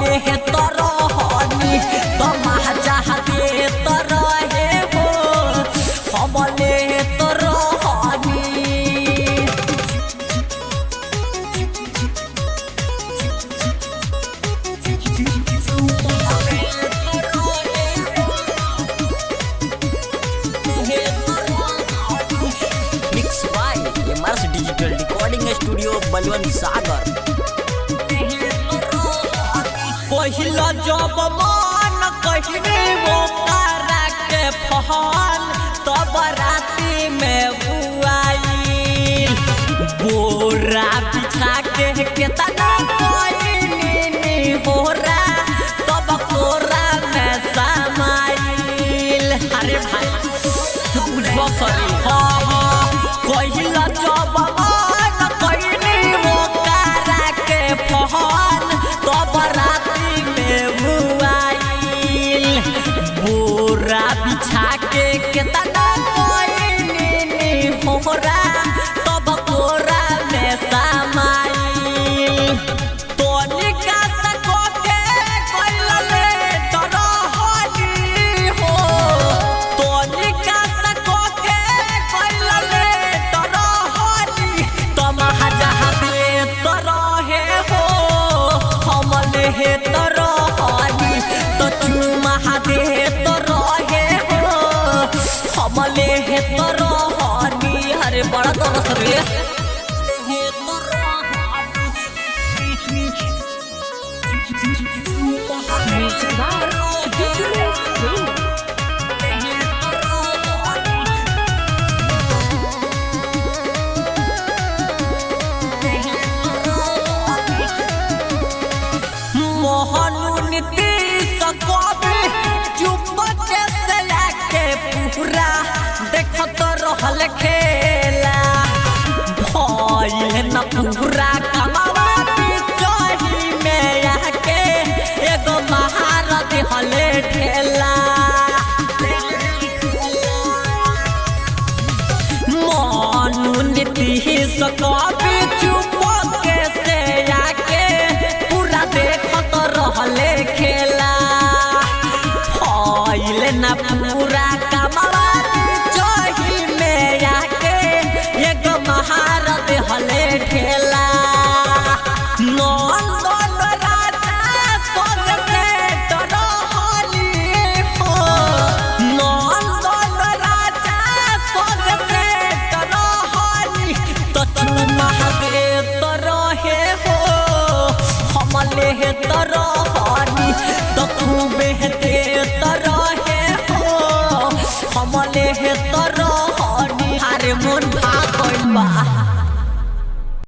हमले है तरहनी तमाह चाहते तरहे हो हमले है तरहनी mix by MRS digital recording studio Balwant Sagar. पहिला जब मन कहने वो करा के फहल तब राती में बुआई बोरा बिछा के केतना कोई हो रहा तब कोरा में समाइल। अरे भाई बुझबो सरी पहिला जब मन कहने वो करा के फहल तब राती में बुआइल बोरा बिछा के केतना कोई हो रहा तब कोरा में समाइल तो निका सको के कोइलले तरहनी हो तो निका सको के कोइलले तरहनी तमाह चाहते तरहे हो हमले है तरहनी तो चुमाह दे तरहे हो हमले है तरहनी। अरे बड़ा तरस रे मोहन नीतीश कवि चुप से लाके पूरा देखत रहल खेला भइल न पूरा कमावा बिचही में आके एगो महारत हले ठेला मोहन नीतीश कवि चुप से आके पूरा देखत रहले खेला भइल न पूरा कमावा बिचही में आके एगो महारत हले ठेला नंदन राजा संग से तरहनी हो नंदन राजा संग से तरहनी तो चुमाह दे तरहे हो हमले है तरहनी तो खूबे दे तरहे हो हमले है तरह